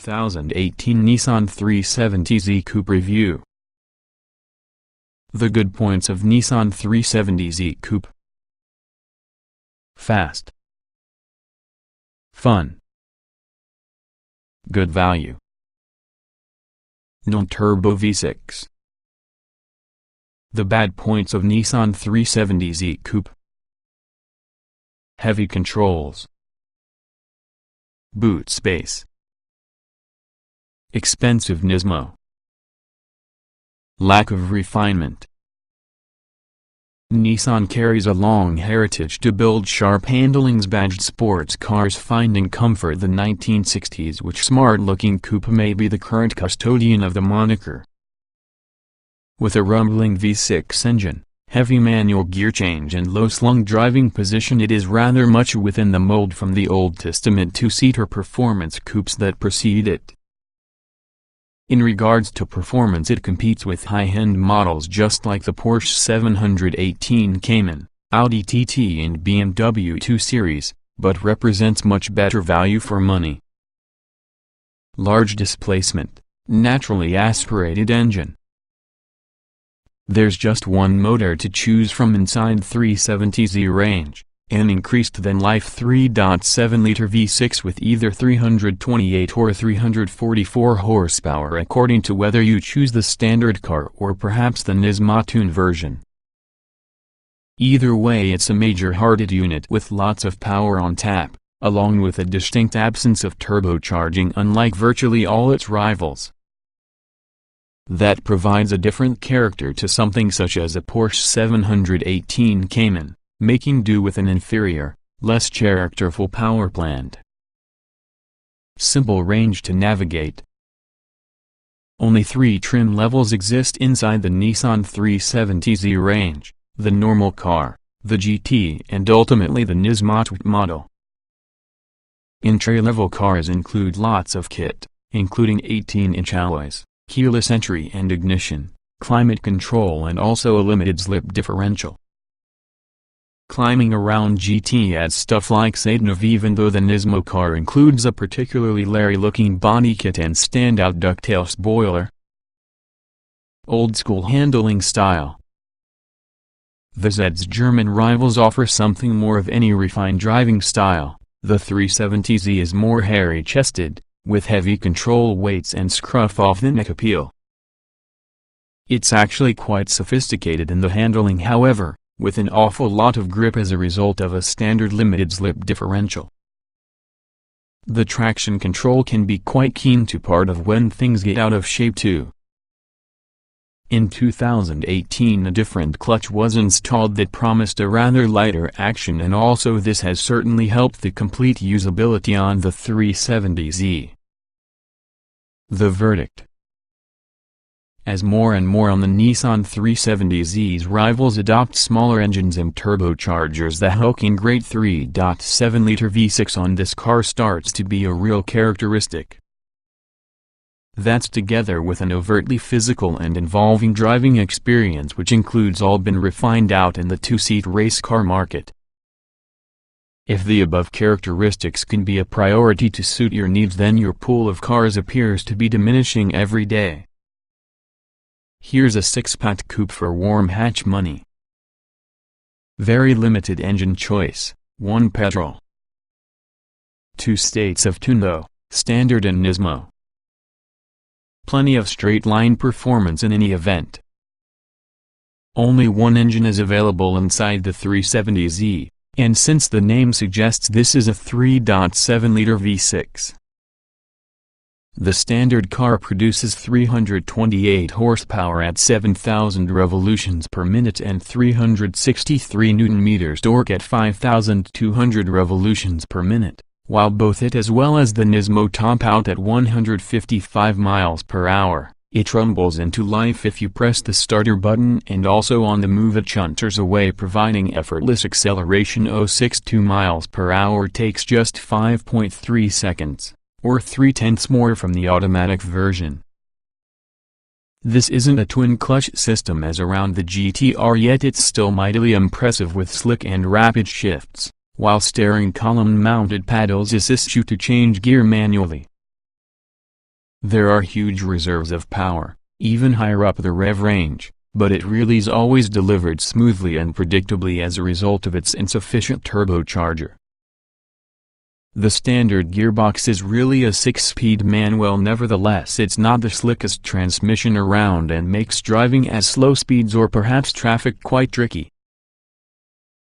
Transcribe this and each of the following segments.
2018 Nissan 370Z Coupe Review. The good points of Nissan 370Z Coupe: fast, fun, good value, non-turbo V6. The bad points of Nissan 370Z Coupe: heavy controls, boot space, expensive Nismo, lack of refinement. Nissan carries a long heritage to build sharp handlings badged sports cars, finding comfort the 1960s, which smart-looking coupe may be the current custodian of the moniker. With a rumbling V6 engine, heavy manual gear change and low-slung driving position, it is rather much within the mold from the Old Testament two-seater performance coupes that precede it. In regards to performance, it competes with high-end models just like the Porsche 718 Cayman, Audi TT and BMW 2 Series, but represents much better value for money. Large displacement, naturally aspirated engine. There's just one motor to choose from inside 370Z range, an increased-than-life 3.7-liter V6 with either 328 or 344 horsepower according to whether you choose the standard car or perhaps the Nismo Tune version. Either way, it's a major-hearted unit with lots of power on tap, along with a distinct absence of turbocharging unlike virtually all its rivals. That provides a different character to something such as a Porsche 718 Cayman, making do with an inferior, less characterful power plant. Simple range to navigate. Only 3 trim levels exist inside the Nissan 370Z range: the normal car, the GT and ultimately the Nismo Tune model. Entry-level cars include lots of kit, including 18-inch alloys, keyless entry and ignition, climate control and also a limited slip differential. Climbing around GT adds stuff like Sade, even though the Nismo car includes a particularly Larry-looking body kit and standout ducktail spoiler. Old-school handling style. The Z's German rivals offer something more of any refined driving style. The 370Z is more hairy-chested, with heavy control weights and scruff-off-the-neck appeal. It's actually quite sophisticated in the handling, however, with an awful lot of grip as a result of a standard limited slip differential. The traction control can be quite keen to part of when things get out of shape too. In 2018 a different clutch was installed that promised a rather lighter action, and also this has certainly helped the complete usability on the 370Z. The verdict: as more and more on the Nissan 370Z's rivals adopt smaller engines and turbochargers, the hulking great 3.7-liter V6 on this car starts to be a real characteristic. That's together with an overtly physical and involving driving experience which includes all been refined out in the two-seat race car market. If the above characteristics can be a priority to suit your needs, then your pool of cars appears to be diminishing every day. Here's a 6-pack coupe for warm hatch money. Very limited engine choice, 1 petrol. 2 states of tune though, standard and Nismo. Plenty of straight-line performance in any event. Only 1 engine is available inside the 370Z, and since the name suggests, this is a 3.7-liter V6. The standard car produces 328 horsepower at 7,000 revolutions per minute and 363 Nm torque at 5,200 revolutions per minute, while both it as well as the Nismo top out at 155 miles per hour. It rumbles into life if you press the starter button, and also on the move it chunters away, providing effortless acceleration. 0.62 miles per hour takes just 5.3 seconds. Or 0.3 more from the automatic version. This isn't a twin-clutch system as around the GTR, yet it's still mightily impressive with slick and rapid shifts, while steering column-mounted paddles assist you to change gear manually. There are huge reserves of power, even higher up the rev range, but it really's always delivered smoothly and predictably as a result of its insufficient turbocharger. The standard gearbox is really a 6-speed manual, nevertheless it's not the slickest transmission around and makes driving at slow speeds or perhaps traffic quite tricky.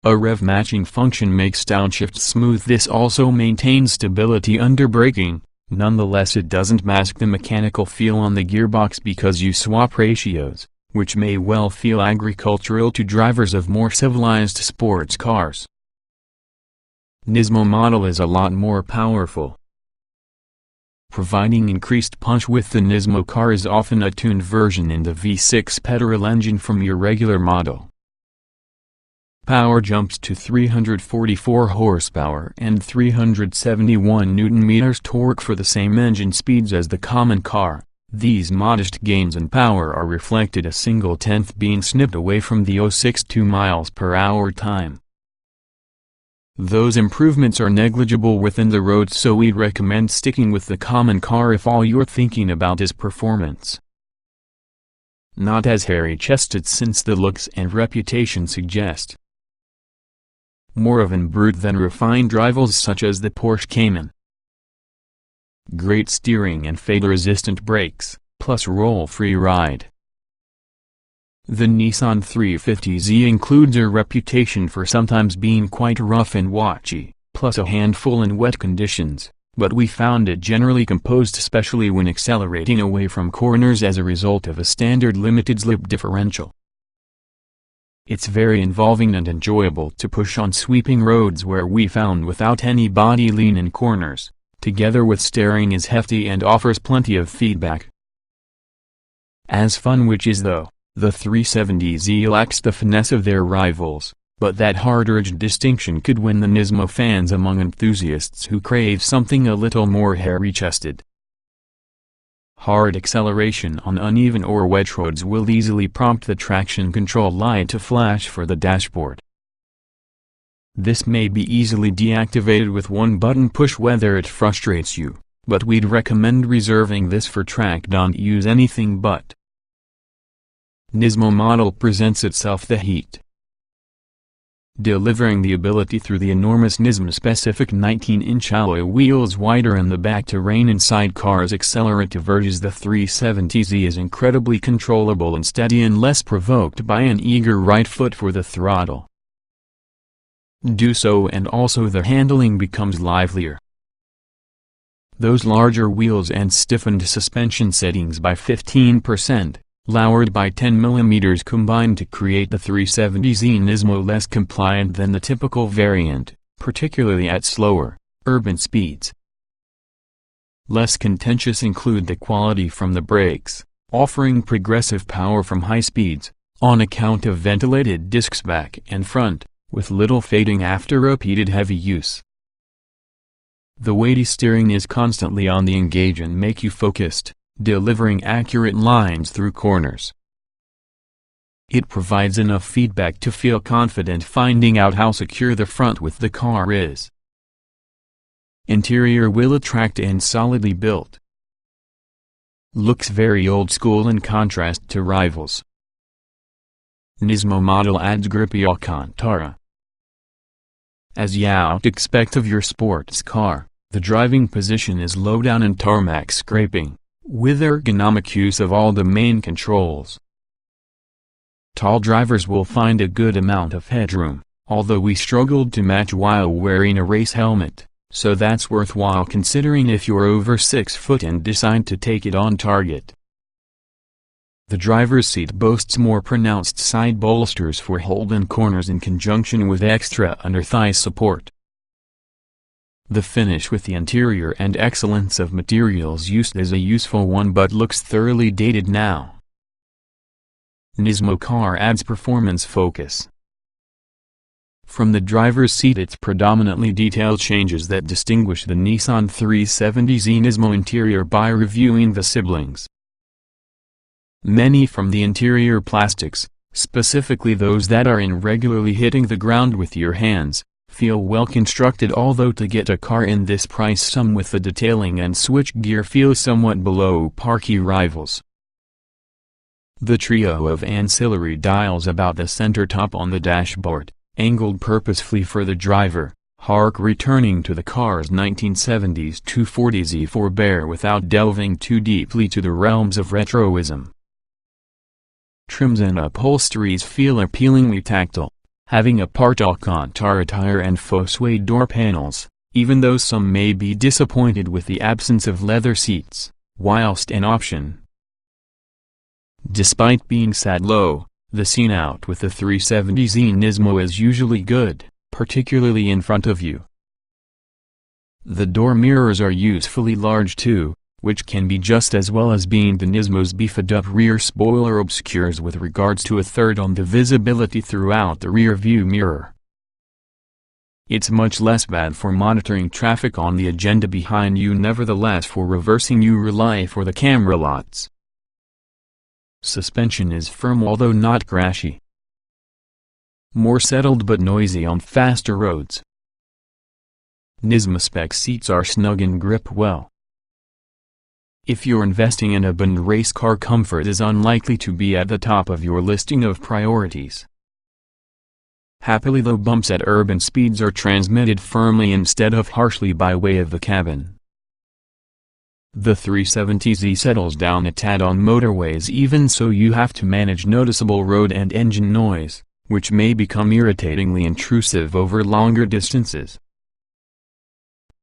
A rev matching function makes downshift smooth. This also maintains stability under braking. Nonetheless, it doesn't mask the mechanical feel on the gearbox because you swap ratios, which may well feel agricultural to drivers of more civilized sports cars. Nismo model is a lot more powerful, providing increased punch with the Nismo car is often a tuned version in the V6 petrol engine from your regular model. Power jumps to 344 horsepower and 371 Nm torque for the same engine speeds as the common car. These modest gains in power are reflected a single tenth being snipped away from the 062 mph time. Those improvements are negligible within the road, so we'd recommend sticking with the common car if all you're thinking about is performance. Not as hairy-chested since the looks and reputation suggest more of an brute than refined rivals such as the Porsche Cayman. Great steering and fade-resistant brakes, plus roll-free ride. The Nissan 350Z includes a reputation for sometimes being quite rough and watchy, plus a handful in wet conditions, but we found it generally composed, especially when accelerating away from corners as a result of a standard limited slip differential. It's very involving and enjoyable to push on sweeping roads where we found without any body lean in corners, together with steering is hefty and offers plenty of feedback. As fun which is though, the 370Z lacks the finesse of their rivals, but that hard-edged distinction could win the Nismo fans among enthusiasts who crave something a little more hairy-chested. Hard acceleration on uneven or wet roads will easily prompt the traction control light to flash for the dashboard. This may be easily deactivated with one button push whether it frustrates you, but we'd recommend reserving this for track. Don't use anything but. Nismo model presents itself the heat, delivering the ability through the enormous Nismo-specific 19-inch alloy wheels wider in the back to rein in sidecar's accelerative urges. The 370Z is incredibly controllable and steady unless provoked by an eager right foot for the throttle. Do so and also the handling becomes livelier. Those larger wheels and stiffened suspension settings by 15%. Lowered by 10 mm combined to create the 370Z Nismo less compliant than the typical variant, particularly at slower, urban speeds. Less contentious include the quality from the brakes, offering progressive power from high speeds, on account of ventilated discs back and front, with little fading after repeated heavy use. The weighty steering is constantly on the engage and make you focused, delivering accurate lines through corners. It provides enough feedback to feel confident finding out how secure the front with the car is. Interior will attract and solidly built. Looks very old school in contrast to rivals. Nismo model adds grippy Alcantara. As you'd expect of your sports car, the driving position is low down and tarmac scraping, with ergonomic use of all the main controls. Tall drivers will find a good amount of headroom, although we struggled to match while wearing a race helmet, so that's worthwhile considering if you're over 6 foot and decide to take it on target. The driver's seat boasts more pronounced side bolsters for hold-in corners in conjunction with extra under-thigh support. The finish with the interior and excellence of materials used is a useful one but looks thoroughly dated now. Nismo car adds performance focus. From the driver's seat, it's predominantly detail changes that distinguish the Nissan 370Z Nismo interior by reviewing the siblings. Many from the interior plastics, specifically those that are in regularly hitting the ground with your hands, feel well constructed, although to get a car in this price sum with the detailing and switchgear feels somewhat below par rivals. The trio of ancillary dials about the center top on the dashboard, angled purposefully for the driver, hark returning to the car's 1970s 240 Z4 bear without delving too deeply to the realms of retroism. Trims and upholsteries feel appealingly tactile, having a part Alcantara tire and faux suede door panels, even though some may be disappointed with the absence of leather seats, whilst an option. Despite being sat low, the scene out with the 370Z Nismo is usually good, particularly in front of you. The door mirrors are usefully large too, which can be just as well as being the Nismo's beefed-up rear spoiler obscures with regards to a third on the visibility throughout the rear view mirror. It's much less bad for monitoring traffic on the agenda behind you, nevertheless for reversing you rely for the camera lots. Suspension is firm although not crashy. More settled but noisy on faster roads. Nismo spec seats are snug and grip well. If you're investing in a Bond race car, comfort is unlikely to be at the top of your listing of priorities. Happily though, bumps at urban speeds are transmitted firmly instead of harshly by way of the cabin. The 370Z settles down a tad on motorways, even so you have to manage noticeable road and engine noise, which may become irritatingly intrusive over longer distances.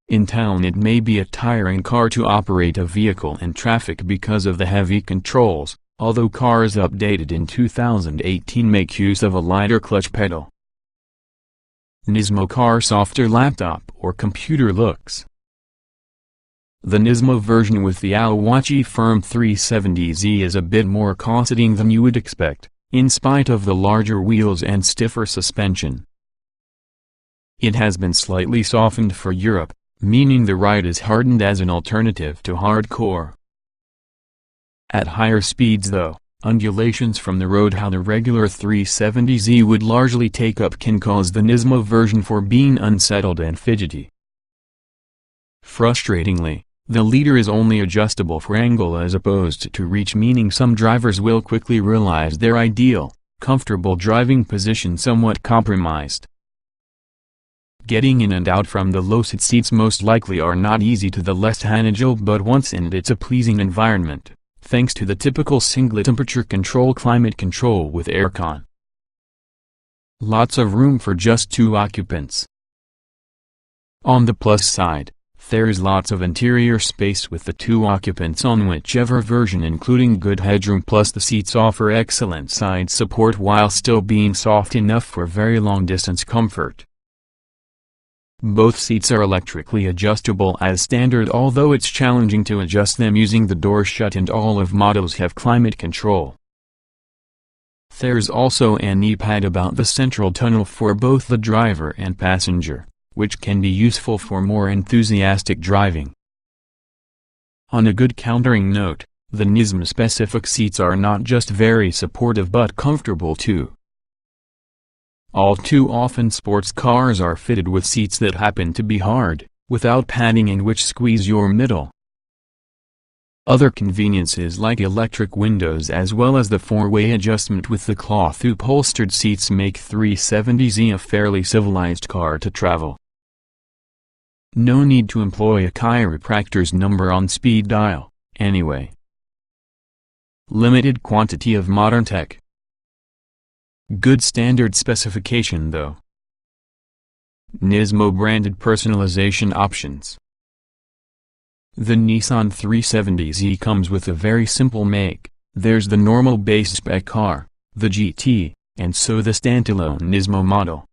In town it may be a tiring car to operate a vehicle in traffic because of the heavy controls, although cars updated in 2018 make use of a lighter clutch pedal. Nismo car softer laptop or computer looks. The Nismo version with the Awachi firm 370Z is a bit more cosseting than you would expect, in spite of the larger wheels and stiffer suspension. It has been slightly softened for Europe, meaning the ride is hardened as an alternative to hardcore. At higher speeds though, undulations from the road how the regular 370Z would largely take up can cause the Nismo version for being unsettled and fidgety. Frustratingly, the leader is only adjustable for angle as opposed to reach, meaning some drivers will quickly realize their ideal, comfortable driving position somewhat compromised. Getting in and out from the low-sit seats most likely are not easy to the less agile, but once in it's a pleasing environment, thanks to the typical single temperature control climate control with aircon. Lots of room for just 2 occupants. On the plus side, there's lots of interior space with the 2 occupants on whichever version, including good headroom, plus the seats offer excellent side support while still being soft enough for very long distance comfort. Both seats are electrically adjustable as standard, although it's challenging to adjust them using the door shut, and all of models have climate control. There's also an e-pad about the central tunnel for both the driver and passenger, which can be useful for more enthusiastic driving. On a good countering note, the Nismo-specific seats are not just very supportive but comfortable too. All too often sports cars are fitted with seats that happen to be hard, without padding, and which squeeze your middle. Other conveniences like electric windows as well as the 4-way adjustment with the cloth upholstered seats make 370Z a fairly civilized car to travel. No need to employ a chiropractor's number on speed dial, anyway. Limited quantity of modern tech. Good standard specification though. Nismo branded personalization options. The Nissan 370Z comes with a very simple make. There's the normal base spec car, the GT, and so the standalone Nismo model.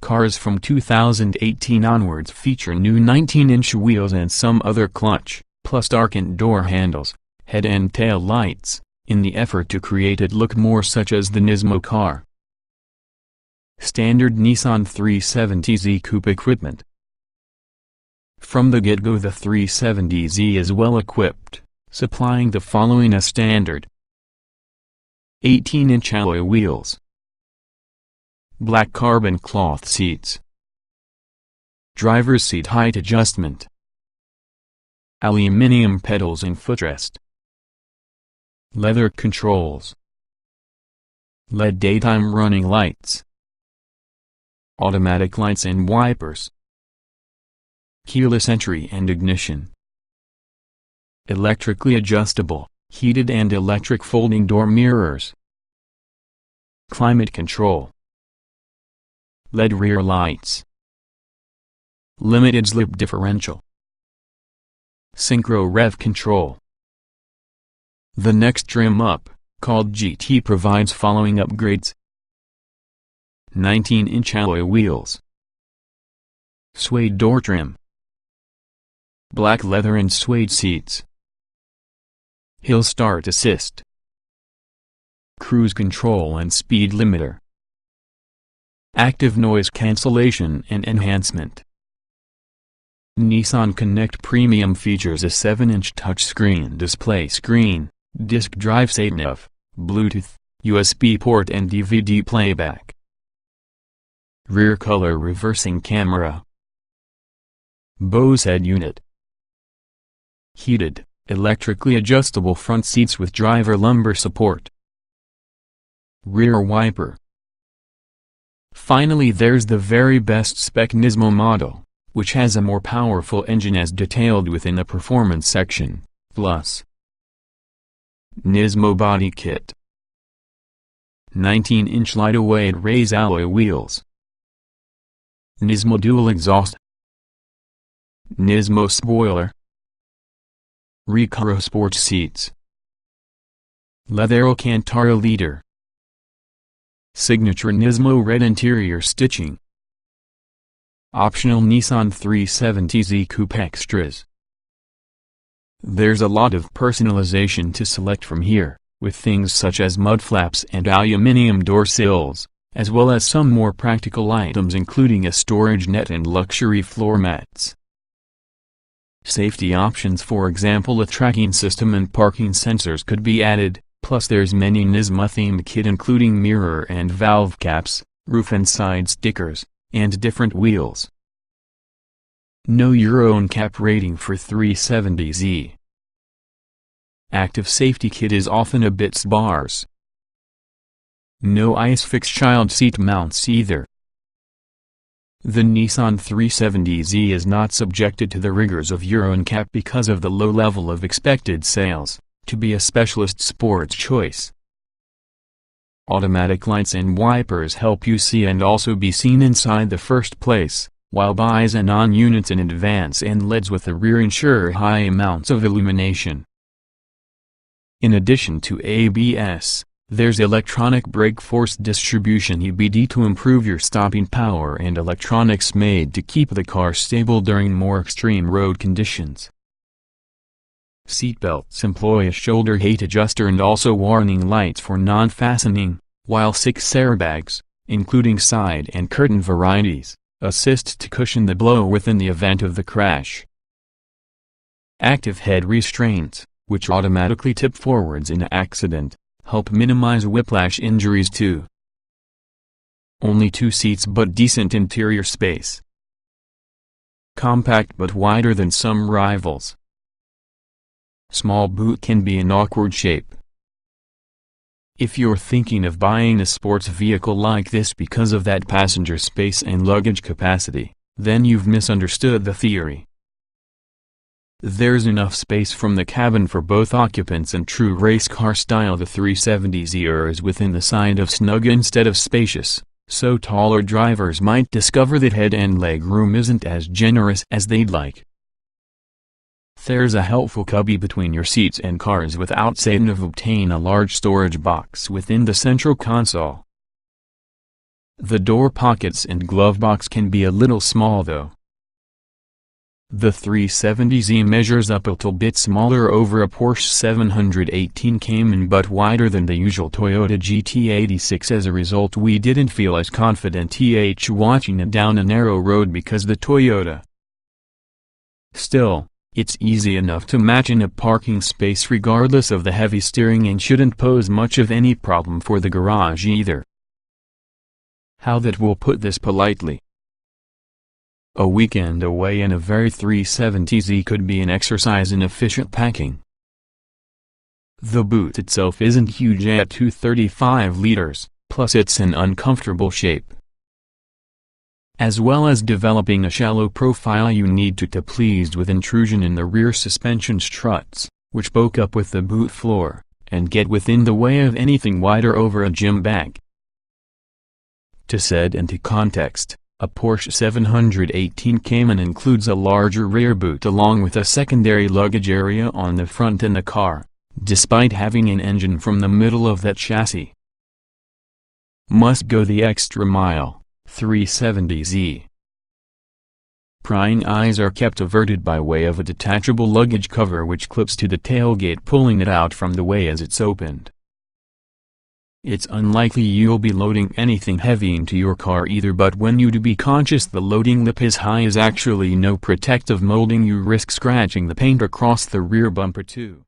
Cars from 2018 onwards feature new 19-inch wheels and some other clutch, plus darkened door handles, head and tail lights, in the effort to create it look more such as the Nismo car. Standard Nissan 370Z coupe equipment. From the get-go the 370Z is well equipped, supplying the following as standard: 18-inch alloy wheels, black carbon cloth seats, driver's seat height adjustment, aluminum pedals and footrest, leather controls, LED daytime running lights, automatic lights and wipers, keyless entry and ignition, electrically adjustable, heated and electric folding door mirrors, climate control, LED rear lights, limited slip differential, synchro rev control. The next trim up, called GT, provides following upgrades: 19-inch alloy wheels, suede door trim, black leather and suede seats, hill start assist, cruise control and speed limiter, active noise cancellation and enhancement. Nissan Connect Premium features a 7-inch touchscreen display screen, disk drive sat-nav, Bluetooth, USB port and DVD playback. Rear color reversing camera. Bose head unit. Heated, electrically adjustable front seats with driver lumbar support. Rear wiper. Finally, there's the very best spec Nismo model, which has a more powerful engine as detailed within the performance section, plus Nismo body kit. 19-inch lightweight raised alloy wheels, Nismo dual exhaust, Nismo spoiler, Recaro sports seats, leather Alcantara leader, signature Nismo red interior stitching, optional Nissan 370Z Coupe extras. There's a lot of personalization to select from here, with things such as mud flaps and aluminum door sills, as well as some more practical items including a storage net and luxury floor mats. Safety options, for example a tracking system and parking sensors, could be added, plus there's many Nismo themed kit including mirror and valve caps, roof and side stickers, and different wheels. Know your own cap rating for 370Z. Active safety kit is often a bit sparse. No ISOFIX child seat mounts either. The Nissan 370Z is not subjected to the rigors of Euro NCAP because of the low level of expected sales, to be a specialist sports choice. Automatic lights and wipers help you see and also be seen inside the first place, while buys and on units in advance and LEDs with the rear ensure high amounts of illumination. In addition to ABS, there's electronic brake force distribution EBD to improve your stopping power and electronics made to keep the car stable during more extreme road conditions. Seatbelts employ a shoulder height adjuster and also warning lights for non-fastening, while 6 airbags, including side and curtain varieties, assist to cushion the blow within the event of the crash. Active head restraints, which automatically tip forwards in an accident, help minimize whiplash injuries too. Only 2 seats but decent interior space. Compact but wider than some rivals. Small boot can be an awkward shape. If you're thinking of buying a sports vehicle like this because of that passenger space and luggage capacity, then you've misunderstood the theory. There's enough space from the cabin for both occupants and true race car style. The 370Z is within the side of snug instead of spacious, so taller drivers might discover that head and leg room isn't as generous as they'd like. There's a helpful cubby between your seats and cars without sat-nav. Obtain a large storage box within the central console. The door pockets and glove box can be a little small though. The 370Z measures up a little bit smaller over a Porsche 718 Cayman but wider than the usual Toyota GT86. As a result, we didn't feel as confident watching it down a narrow road because the Toyota. Still, it's easy enough to match in a parking space regardless of the heavy steering and shouldn't pose much of any problem for the garage either. How that will put this politely. A weekend away in a very 370Z could be an exercise in efficient packing. The boot itself isn't huge at 235 liters, plus it's an uncomfortable shape. As well as developing a shallow profile, you need to pleased with intrusion in the rear suspension struts, which poke up with the boot floor, and get within the way of anything wider over a gym bag. To set into context, a Porsche 718 Cayman includes a larger rear boot along with a secondary luggage area on the front in the car, despite having an engine from the middle of that chassis. Must go the extra mile. 370Z. Prying eyes are kept averted by way of a detachable luggage cover which clips to the tailgate, pulling it out from the way as it's opened. It's unlikely you'll be loading anything heavy into your car either, but when you do be conscious the loading lip is high is actually no protective molding, you risk scratching the paint across the rear bumper too.